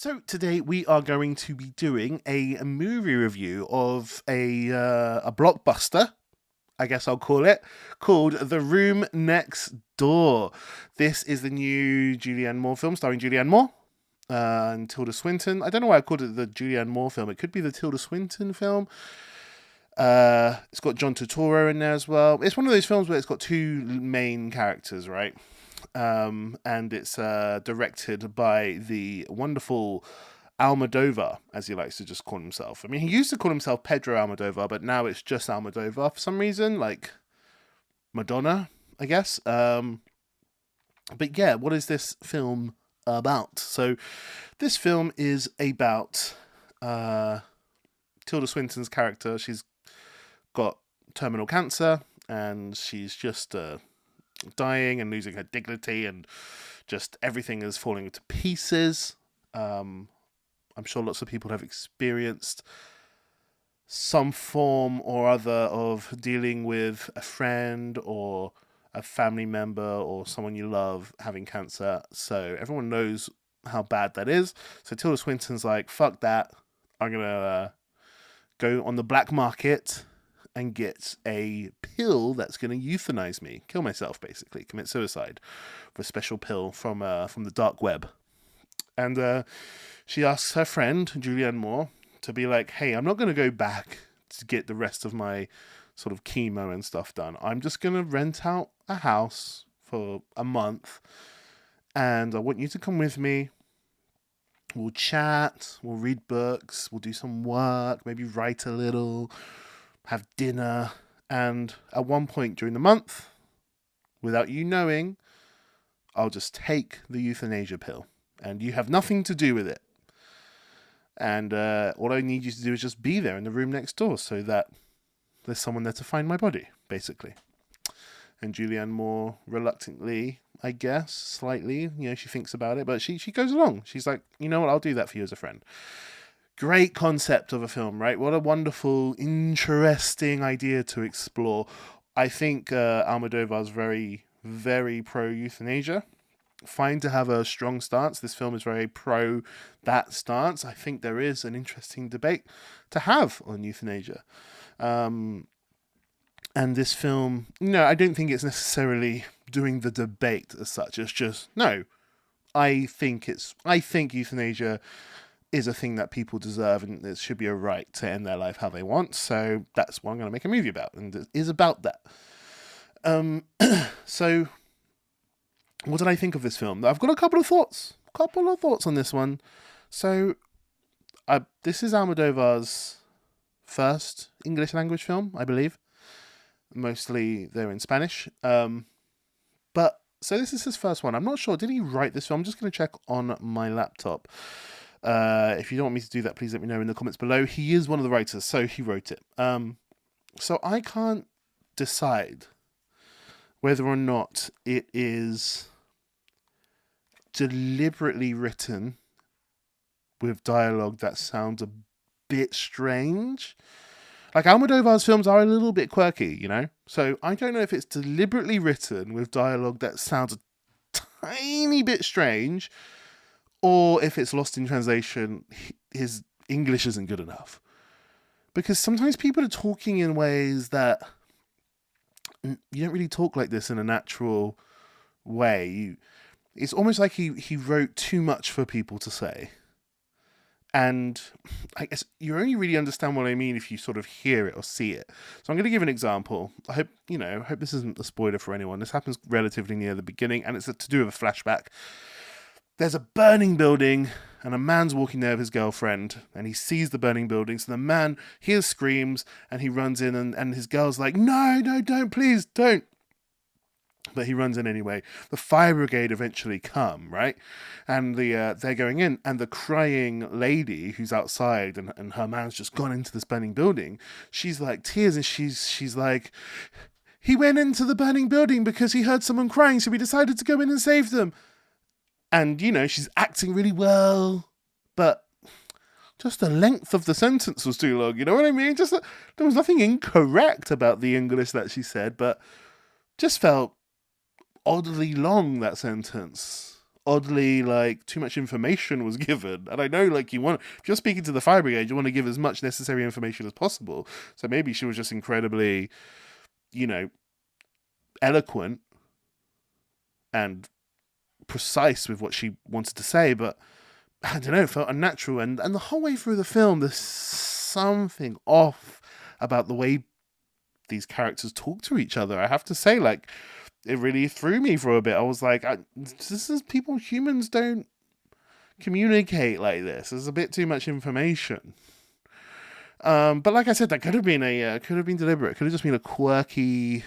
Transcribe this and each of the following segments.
So today we are going to be doing a movie review of a blockbuster, I guess I'll call it, called The Room Next Door. This is the new Julianne Moore film starring Julianne Moore and Tilda Swinton. I don't know why I called it the Julianne Moore film. It could be the Tilda Swinton film. It's got John Turturro in there as well. It's one of those films where it's got two main characters, right? And it's directed by the wonderful Almodovar, as he likes to just call himself. I mean, he used to call himself Pedro Almodovar, but now it's just Almodovar for some reason, like Madonna, I guess. But yeah, what is this film about? So, this film is about Tilda Swinton's character. She's got terminal cancer, and she's just dying and losing her dignity, and just everything is falling to pieces. I'm sure lots of people have experienced some form or other of dealing with a friend or a family member or someone you love having cancer. So everyone knows how bad that is. So Tilda Swinton's like, fuck that. I'm going to go on the black market and get a pill that's going to euthanize me, kill myself, basically, commit suicide, for a special pill from the dark web. And she asks her friend, Julianne Moore, to be like, hey, I'm not going to go back to get the rest of my sort of chemo and stuff done. I'm just going to rent out a house for a month, and I want you to come with me. We'll chat, we'll read books, we'll do some work, maybe write a little, have dinner, and at one point during the month, without you knowing, I'll just take the euthanasia pill, and you have nothing to do with it. And all I need you to do is just be there in the room next door so that there's someone there to find my body, basically. And Julianne Moore, reluctantly, I guess, slightly, she thinks about it, but she goes along. She's like, you know what, I'll do that for you as a friend. Great concept of a film, right? What a wonderful, interesting idea to explore. I think Almodovar's very, very pro-euthanasia. Fine to have a strong stance. This film is very pro that stance. I think there is an interesting debate to have on euthanasia. And this film, I don't think it's necessarily doing the debate as such. It's just, no, I think euthanasia is a thing that people deserve, and it should be a right to end their life how they want. So that's what I'm going to make a movie about, and it is about that. So what did I think of this film? I've got a couple of thoughts on this one. So this is Almodovar's first English language film, I believe. Mostly they're in Spanish. But so this is his first one. I'm not sure. Did he write this film? I'm just going to check on my laptop. If you don't want me to do that, please let me know in the comments below. He is one of the writers, so he wrote it. So I can't decide whether or not it is deliberately written with dialogue that sounds a bit strange. Like, Almodovar's films are a little bit quirky, So I don't know if it's deliberately written with dialogue that sounds a tiny bit strange, or if it's lost in translation, his English isn't good enough. Because sometimes people are talking in ways that you don't really talk like this in a natural way. It's almost like he wrote too much for people to say. And I guess you only really understand what I mean if you sort of hear it or see it. So I'm going to give an example. I hope this isn't a spoiler for anyone. This happens relatively near the beginning, and it's to do with a flashback. There's a burning building, and a man's walking there with his girlfriend, and he sees the burning building. So the man hears screams, and he runs in, and his girl's like, no, don't, please, don't. But he runs in anyway. The fire brigade eventually come, right? And they're going in, and the crying lady who's outside, and her man's just gone into this burning building. She's like tears, and she's like, he went into the burning building because he heard someone crying, so he decided to go in and save them. And, she's acting really well, but just the length of the sentence was too long, you know what I mean? Just there was nothing incorrect about the English that she said, but just felt oddly long, that sentence. oddly like too much information was given. And I know like if you're speaking to the fire brigade, you want to give as much necessary information as possible. So maybe she was just incredibly, you know, eloquent and precise with what she wanted to say, but I don't know, it felt unnatural. And the whole way through the film, there's something off about the way these characters talk to each other. I have to say, like, it really threw me for a bit. I was like, humans don't communicate like this. There's a bit too much information. But like I said, that could have been deliberate. It could have just been a quirky,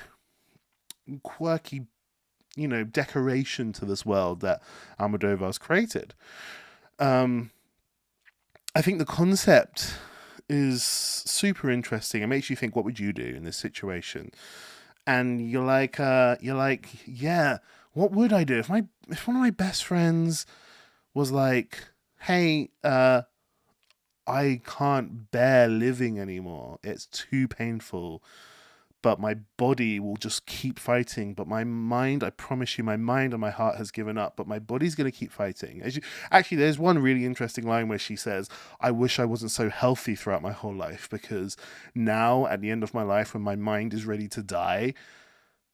decoration to this world that Almodovar's created. I think the concept is super interesting. It makes you think, what would you do in this situation? And you're like, yeah, what would I do if one of my best friends was like, hey, I can't bear living anymore. It's too painful. But my body will just keep fighting. But my mind, I promise you, my mind and my heart has given up. But my body's going to keep fighting. Actually, there's one really interesting line where she says, I wish I wasn't so healthy throughout my whole life. Because now, at the end of my life, when my mind is ready to die,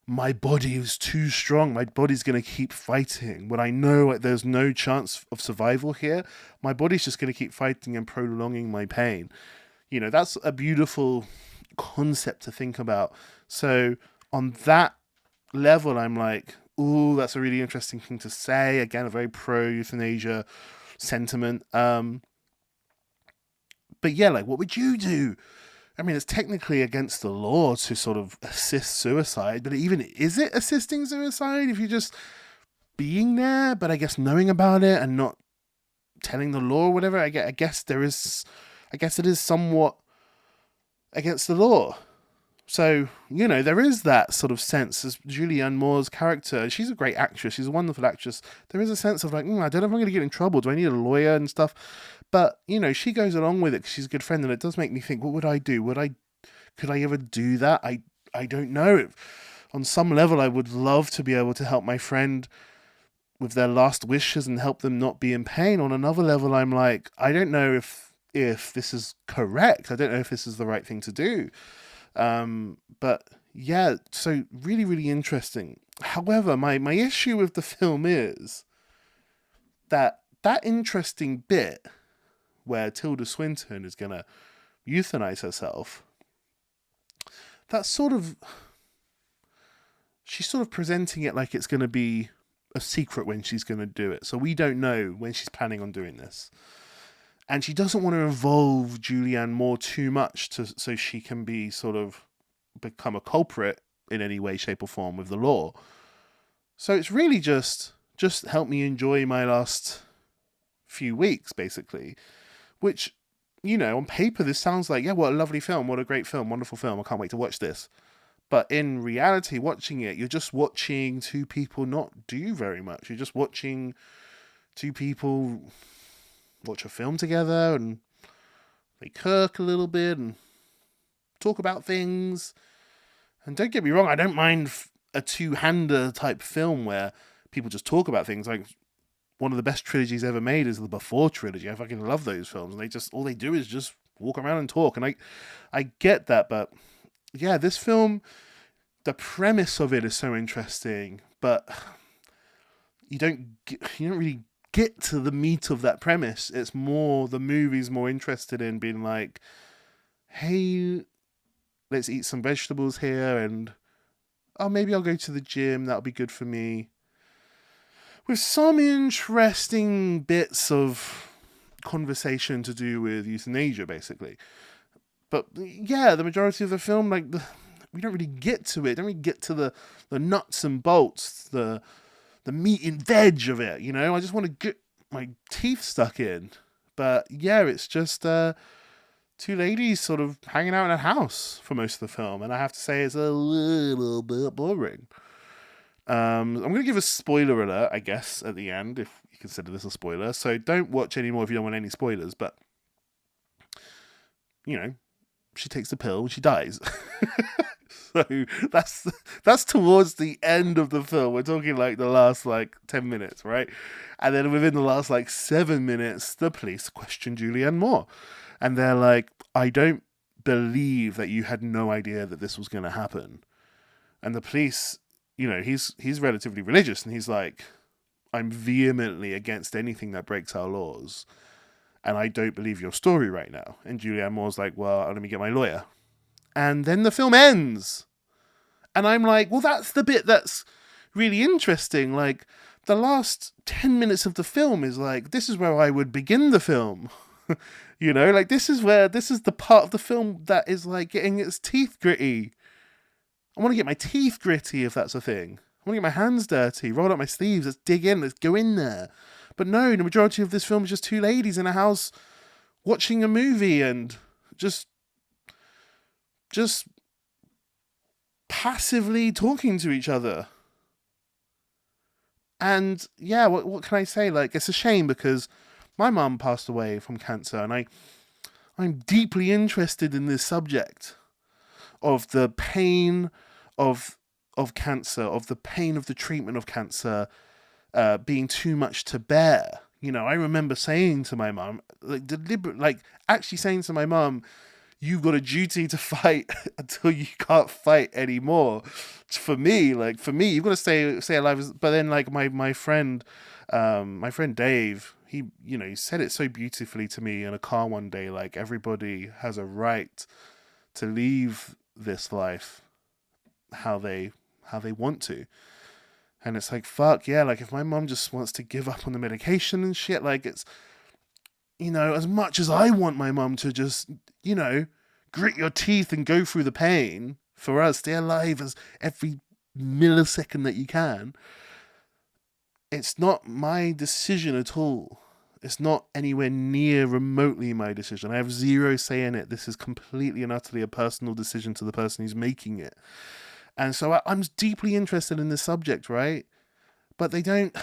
my body is too strong. My body's going to keep fighting. When I know there's no chance of survival here, my body's just going to keep fighting and prolonging my pain. You know, that's a beautiful concept to think about. So on that level, I'm like, ooh, that's a really interesting thing to say. Again, a very pro-euthanasia sentiment. But yeah, like, what would you do? I mean, it's technically against the law to sort of assist suicide, but is it assisting suicide if you're just being there, but I guess knowing about it and not telling the law or whatever? I guess it is somewhat against the law. So, you know, there is that sort of sense as Julianne Moore's character. She's a great actress. She's a wonderful actress. There is a sense of like, I don't know if I'm going to get in trouble. Do I need a lawyer and stuff? But, you know, she goes along with it because she's a good friend. And it does make me think, what would I do? Could I ever do that? I don't know. On some level, I would love to be able to help my friend with their last wishes and help them not be in pain. On another level, I'm like, I don't know if this is correct. I don't know if this is the right thing to do. But yeah, so really, really interesting. However, my issue with the film is that interesting bit where Tilda Swinton is going to euthanize herself, she's sort of presenting it like it's going to be a secret when she's going to do it. So we don't know when she's planning on doing this. And she doesn't want to involve Julianne Moore too much so she can be sort of become a culprit in any way, shape or form with the law. So it's really just help me enjoy my last few weeks, basically. Which, you know, on paper, this sounds like, yeah, what a lovely film, what a great film, wonderful film, I can't wait to watch this. But in reality, watching it, you're just watching two people not do very much. You're just watching two people watch a film together and they cook a little bit and talk about things. And don't get me wrong, I don't mind a two-hander type film where people just talk about things. Like, one of the best trilogies ever made is the Before trilogy. I fucking love those films. And all they do is just walk around and talk. And I get that, but yeah, this film, the premise of it is so interesting, but you don't really get to the meat of that premise. It's more, the movie's more interested in being like, hey, let's eat some vegetables here, and maybe I'll go to the gym, that'll be good for me. With some interesting bits of conversation to do with euthanasia, basically. But yeah, the majority of the film, like, we don't really get to it. Don't really get to the nuts and bolts, the meat and veg of it, you know? I just want to get my teeth stuck in. But yeah, it's just two ladies sort of hanging out in a house for most of the film. And I have to say, it's a little bit boring. I'm going to give a spoiler alert, I guess, at the end, if you consider this a spoiler. So don't watch anymore if you don't want any spoilers. But, you know, she takes the pill and she dies. So that's that's towards the end of the film. We're talking like the last like 10 minutes, right? And then within the last like 7 minutes, the police question Julianne Moore. And they're like, I don't believe that you had no idea that this was going to happen. And the police, he's relatively religious, and he's like, I'm vehemently against anything that breaks our laws, and I don't believe your story right now. And Julianne Moore's like, well, let me get my lawyer. And then the film ends. And I'm like, well, that's the bit that's really interesting. Like, the last 10 minutes of the film is like, this is where I would begin the film. Like, this is the part of the film that is like getting its teeth gritty. I want to get my teeth gritty, if that's a thing. I want to get my hands dirty, roll up my sleeves, let's dig in, let's go in there. But no, the majority of this film is just two ladies in a house watching a movie and just passively talking to each other. And yeah, what can I say? Like, it's a shame because my mum passed away from cancer, and I'm deeply interested in this subject of the pain of cancer, of the pain of the treatment of cancer being too much to bear. I remember saying to my mum, actually saying to my mum, you've got a duty to fight until you can't fight anymore. For me, you've got to stay alive. But then, like, my friend Dave, he said it so beautifully to me in a car one day. Like, everybody has a right to leave this life how they want to. And it's like, fuck yeah, like, if my mum just wants to give up on the medication and shit, like, it's, as much as I want my mum to just, grit your teeth and go through the pain for us, stay alive as every millisecond that you can, it's not my decision at all. It's not anywhere near remotely my decision. I have zero say in it. This is completely and utterly a personal decision to the person who's making it. And so I'm deeply interested in this subject, right? But they don't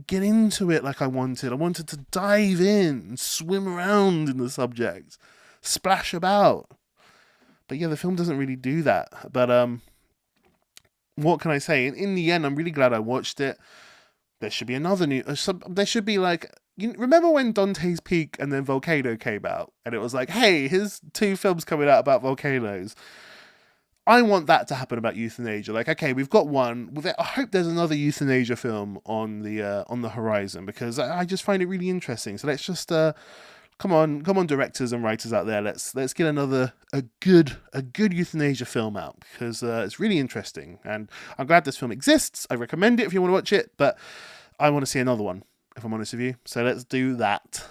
get into it like I wanted. I wanted to dive in, swim around in the subject, splash about. But yeah, the film doesn't really do that. But what can I say? In the end, I'm really glad I watched it. There should be another there should be like, remember when Dante's Peak and then Volcano came out? And it was like, hey, here's 2 films coming out about volcanoes. I want that to happen about euthanasia. Like, okay, we've got one. I hope there's another euthanasia film on the horizon, because I just find it really interesting. So let's just come on, directors and writers out there. Let's get a good euthanasia film out, because it's really interesting, and I'm glad this film exists. I recommend it if you want to watch it, but I want to see another one, if I'm honest with you. So let's do that.